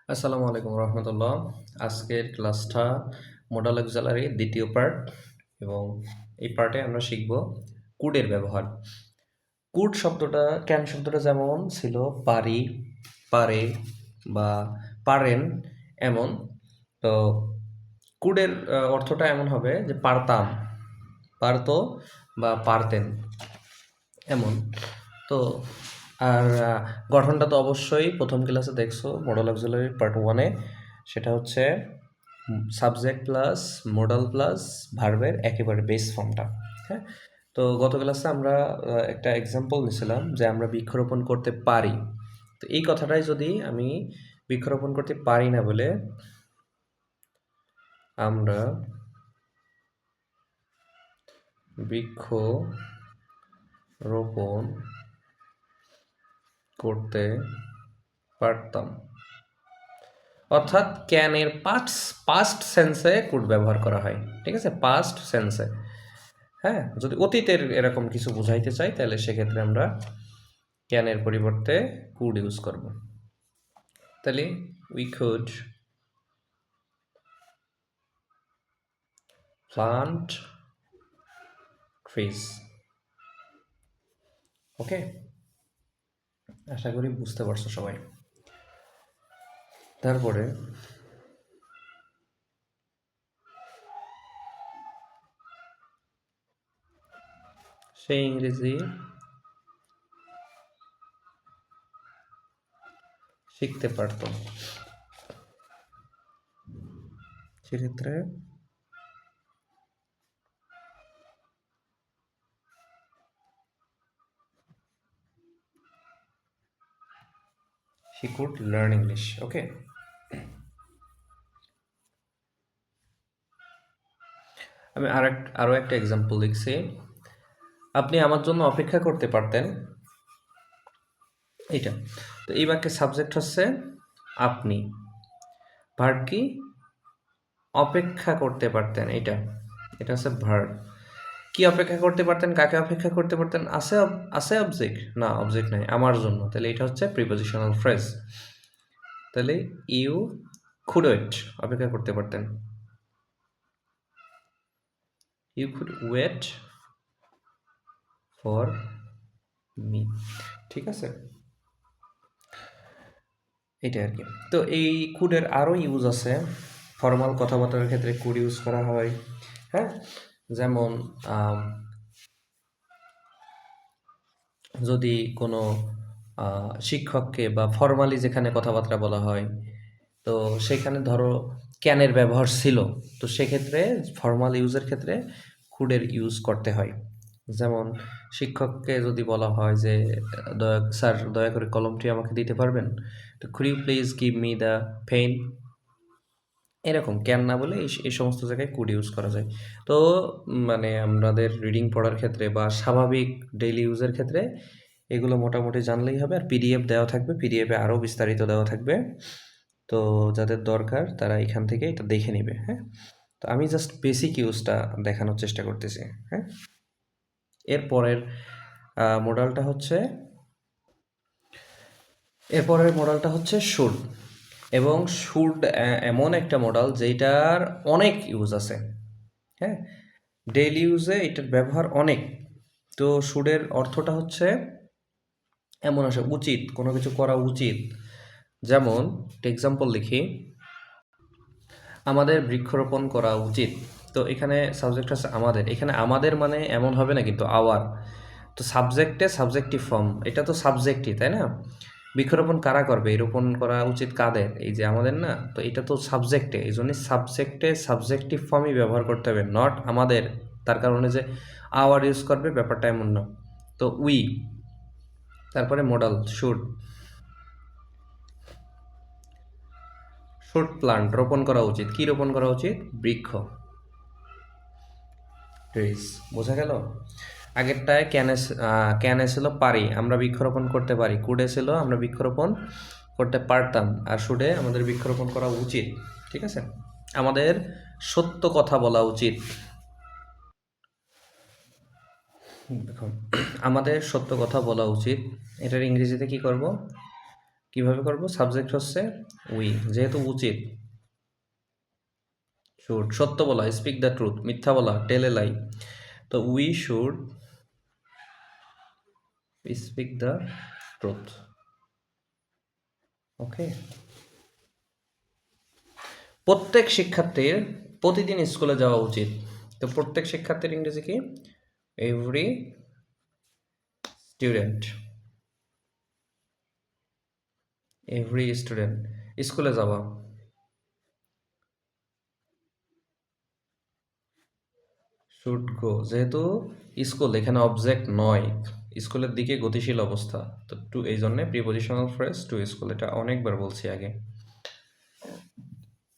আসসালামু আলাইকুম রহমতুল্লাহ। আজকের ক্লাসটা মডাল অক্সিলারি দ্বিতীয় পার্ট এবং এই পার্টে আমরা শিখব কুডের ব্যবহার। কুড শব্দটা ক্যান শব্দটা যেমন ছিল পারি, পারে বা পারেন এমন, তো কুডের অর্থটা এমন হবে যে পারতাম, পারতো বা পারতেন এমন। তো আর গঠনটা তো অবশ্যই প্রথম ক্লাসে দেখছো মডাল অক্সিলারি পার্ট ওয়ানে, সেটা হচ্ছে সাবজেক্ট প্লাস মডাল প্লাস ভার্বের একেবারে বেস ফর্মটা। হ্যাঁ, তো গত ক্লাসে আমরা একটা এক্সাম্পল নিয়েছিলাম যে আমরা বৃক্ষরোপণ করতে পারি। তো এই কথাটাই যদি আমি বৃক্ষরোপণ করতে পারি না বলে আমরা বৃক্ষ রোপণ করতে পারতাম, অর্থাৎ ক্যানের পাস্ট সেন্সে কুড ব্যবহার করা হয়। ঠিক আছে, পাস্ট সেন্সে। হ্যাঁ, যদি অতীতের এরকম কিছু বোঝাইতে চাই তাহলে সেক্ষেত্রে আমরা ক্যানের পরিবর্তে কুড ইউজ করব। তাহলে উই কুড প্লান্ট ট্রিজ। ওকে, আশা করি বুঝতে পারছো সবাই। তারপরে সে ইংরেজি শিখতে পারতো, সেক্ষেত্রে he could learn English. ওকে, আমি আরও একটা এক্সাম্পল লিখছি। আপনি আমার জন্য অপেক্ষা করতে পারতেন, এইটা। তো এই বাক্যের সাবজেক্ট হচ্ছে আপনি, ভার্ব কি অপেক্ষা করতে পারতেন, এটা এটা হচ্ছে ভার্ব। কি অপেক্ষা করতে পারতেন, কাকে অপেক্ষা করতে পারতেন? আছে আছে অবজেক্ট? না, অবজেক্ট নাই, আমার জন্য। তাহলে এটা হচ্ছে প্রিপোজিশনাল ফ্রেজ। তাহলে ইউ কুড ওয়েট, অপেক্ষা করতে পারতেন, you could wait for me. ঠিক আছে, এটা আর কি। তো এই কুডের আরও ইউজ আছে। ফর্মাল কথাবার্তার ক্ষেত্রে কুড ইউজ করা হয়। হ্যাঁ, যেমন যদি কোনো শিক্ষককে বা ফর্মালি যেখানে কথাবার্তা বলা হয়, তো সেখানে ধরো ক্যানের ব্যবহার ছিল, তো সেক্ষেত্রে ফর্মাল ইউজের ক্ষেত্রে কুডের ইউজ করতে হয়। যেমন শিক্ষককে যদি বলা হয় যে স্যার দয়া করে কলমটি আমাকে দিতে পারবেন, তো could you please give me the pen, এরকম ক্যান না বলে এই সমস্ত জায়গায় কুড ইউজ করা যায়। তো মানে আমাদের রিডিং পড়ার ক্ষেত্রে বা স্বাভাবিক ডেইলি ইউজের ক্ষেত্রে এগুলো মোটামুটি জানলেই হবে। আর পিডিএফ দেওয়া থাকবে, পিডিএফে আরও বিস্তারিত দেওয়া থাকবে। তো যাদের দরকার তারা এখান থেকে এটা দেখে নেবে। হ্যাঁ, তো আমি জাস্ট বেসিক ইউজটা দেখানোর চেষ্টা করতেছি। হ্যাঁ, এরপরের মডেলটা হচ্ছে শুড। এবং শুড এমন একটা মডেল যেটার অনেক ইউজ আছে। হ্যাঁ, ডেইলি ইউজে এটার ব্যবহার অনেক। তো শুডের অর্থটা হচ্ছে এমন আসে উচিত, কোনো কিছু করা উচিত। যেমন এক্সাম্পল লিখি, আমাদের বৃক্ষরোপণ করা উচিত। তো এখানে সাবজেক্ট আছে আমাদের, এখানে আমাদের মানে এমন হবে না কিন্তু আওয়ার। তো সাবজেক্টে সাবজেক্টিভ ফর্ম, এটা তো সাবজেক্টই, তাই না? বৃক্ষরোপণ কারা করবে, এই রোপণ করা উচিত কাদের, এই যে আমাদের না। তো এটা তো সাবজেক্টে, এই জন্যই সাবজেক্টে সাবজেক্টিভ ফর্মই ব্যবহার করতে হবে, নট আমাদের। তার কারণে যে আওয়ার ইউজ করবে ব্যাপারটা এমন না। তো উই, তারপরে মডাল শুড, শুড প্লান্ট, রোপণ করা উচিত। কি রোপণ করা উচিত? বৃক্ষ, ট্রিজ। বোঝা গেল? আগেরটায় ক্যানে ছিল পারি, আমরা বৃক্ষরোপণ করতে পারি। কুডে ছিল আমরা বৃক্ষরোপণ করতে পারতাম। আর শুডে আমাদের বৃক্ষরোপণ করা উচিত। ঠিক আছে, আমাদের সত্য কথা বলা উচিত। দেখুন, আমাদের সত্য কথা বলা উচিত, এটার ইংরেজিতে কি করব? কিভাবে করব? সাবজেক্ট হচ্ছে উই, যেহেতু উচিত। শুড সত্য বলা, স্পিক দ্য ট্রুথ মিথ্যা বলা, টেল এ লাই। তো we should speak the truth. Okay. প্রত্যেক শিক্ষার্থীর প্রতিদিন স্কুলে যাওয়া উচিত। তো প্রত্যেক শিক্ষার্থীর ইংরেজি কি? Every student. এভরি স্টুডেন্ট স্কুলে যাওয়া। শুড গো, যেহেতু স্কুল এখানে অবজেক্ট নয়, স্কুলের দিকে গতিশীল অবস্থা, তো টু এই জন্য প্রিপোজিশনাল ফ্রেজ টু স্কুল, এটা অনেকবার বলছি আগে।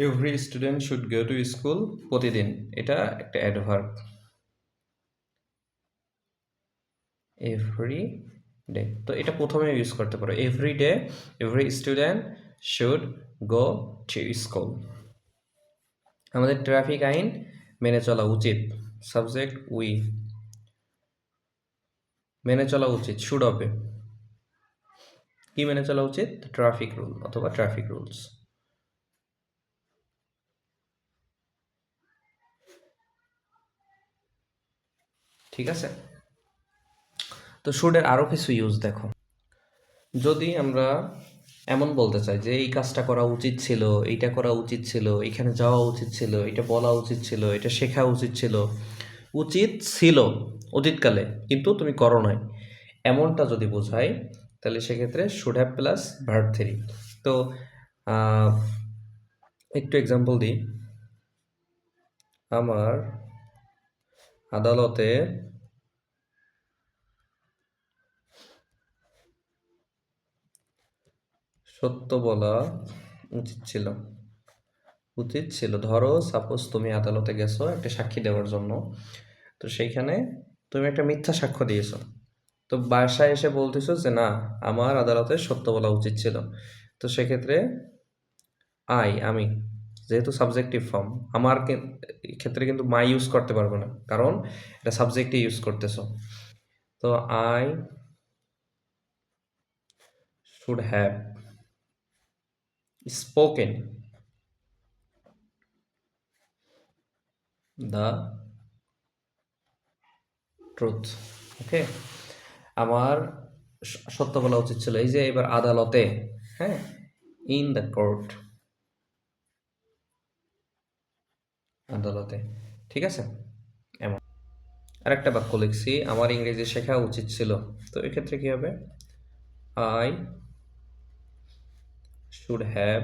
Every student should go to school, প্রতিদিন, এটা একটা অ্যাডভার্ব। এভরি ডে, তো এটা প্রথমে ইউজ করতে পারো, every day every student should go to school. আমাদের ট্রাফিক আইন মেনে চলা উচিত, সাবজেক্ট উই, মেনে চলা উচিত শুড হবে। কি মেনে চলা উচিত? ট্রাফিক রুল অথবা ট্রাফিক রুলস। ঠিক আছে। তো শুডের আরও কিছু ইউজ দেখো। যদি আমরা এমন বলতে চাই যে এই কাজটা করা উচিত ছিল, এইটা করা উচিত ছিল, এখানে যাওয়া উচিত ছিল, এটা বলা উচিত ছিল, এটা শেখা উচিত ছিল, উচিত ছিল অতীতকালে কিন্তু তুমি করো নাই, এমনটা যদি বোঝায় তাহলে সেক্ষেত্রে should have plus verb three. তো আহ, একটু এক্সাম্পল দিই। আমার আদালতে সত্য বলা উচিত ছিল। উচিত ছিল, ধরো সাপোজ তুমি আদালতে গেছো একটা সাক্ষী দেওয়ার জন্য, তো সেইখানে তুমি একটা মিথ্যা সাক্ষ্য দিয়েছো, তো বাসায় এসে বলতেছো যে না, আমার আদালতে সত্য বলা উচিত ছিল। তো সেক্ষেত্রে আমি, যেহেতু সাবজেক্টিভ ফর্ম, আমার ক্ষেত্রে কিন্তু মাই ইউজ করতে পারবো না, কারণ এটা সাবজেক্টে ইউজ করতেছো। তো I should have spoken the truth. Okay. আমার সত্য বলা উচিত ছিল, এই যে এবার আদালতে, হ্যাঁ, ইন দ্য কোর্ট, আদালতে। ঠিক আছে। এমন আরেকটা বাক্য লিখছি, আমার ইংরেজি শেখা উচিত ছিল, তো এক্ষেত্রে কি হবে? আই শুড হ্যাভ,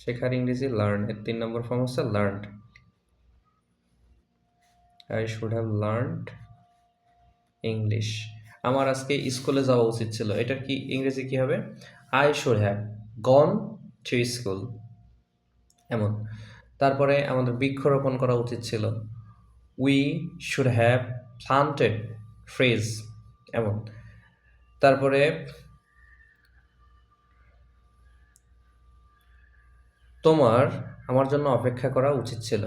শেখার ইংরেজি লার্ন, এর 3 নম্বর ফর্ম হচ্ছে learned. I should have learned English. আমার আজকে স্কুলে যাওয়া উচিত ছিল, এটার কি ইংরেজি কি হবে? I should have gone to school. এমন। তারপরে আমাদের বৃক্ষরোপণ করা উচিত ছিল, we should have planted trees. এমন। তারপরে তোমার আমার জন্য অপেক্ষা করা উচিত ছিল,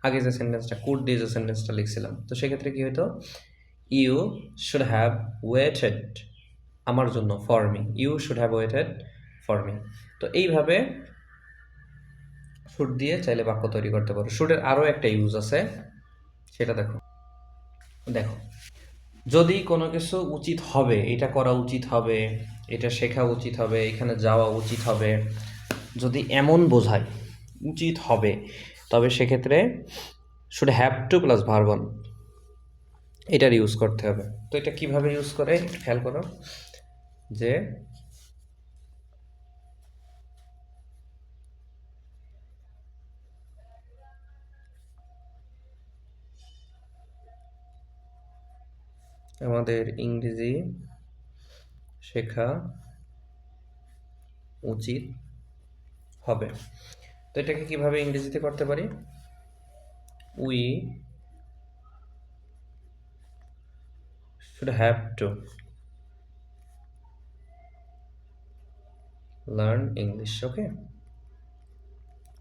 আগে যে সেন্টেন্সটা কুড দিয়ে যে সেন্টেন্সটা লিখছিলাম, তো সেক্ষেত্রে কি হতো? ইউ শুড হ্যাভ ওয়েটেড আমার জন্য, for me, you should have waited for me. তো এইভাবে শুড দিয়ে চাইলে বাক্য তৈরি করতে পারো। শুডের আরও একটা ইউজ আছে, সেটা দেখো। দেখো, যদি কোনো কিছু উচিত হবে, এটা করা উচিত হবে, এটা শেখা উচিত হবে, এখানে যাওয়া উচিত হবে, যদি এমন বোঝায় উচিত হবে, তবে সেক্ষেত্রে should have to plus verb on, এটার ইউজ করতে হবে। তো এটা কিভাবে ইউজ করে একটু খেয়াল করো, যে আমাদের ইংরেজি শেখা উচিত হবে, তো এটাকে কিভাবে ইংরেজিতে করতে পারি? We should have to learn English. Okay,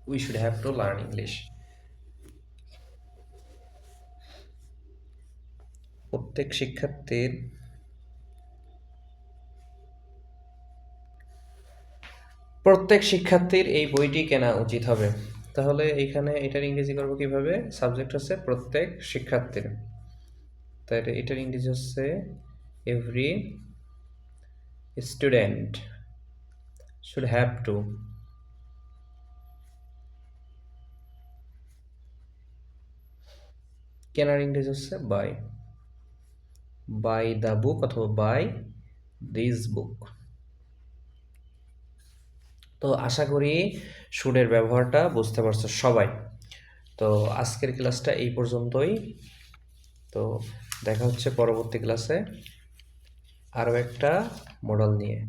we should have to learn English. প্রত্যেক শিক্ষার্থীর প্রত্যেক শিক্ষার্থীর এই বইটি কেনা উচিত হবে। তাহলে এইখানে এটার ইংরেজি করব কিভাবে? সাবজেক্ট হচ্ছে প্রত্যেক শিক্ষার্থীর, তাহলে এটার ইংরেজি হচ্ছে every student should have to. কেনার ইংরেজি হচ্ছে বাই দ্য বুক অথবা বাই দিস বুক। তো আশা করি শুডের ব্যবহারটা বুঝতে পারছো সবাই। তো আজকের ক্লাসটা এই পর্যন্তই। তো দেখা হচ্ছে পরবর্তী ক্লাসে আরও একটা মডেল নিয়ে।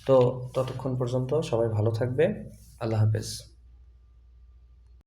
তো ততক্ষণ পর্যন্ত সবাই ভালো থাকবে। আল্লাহ হাফেজ।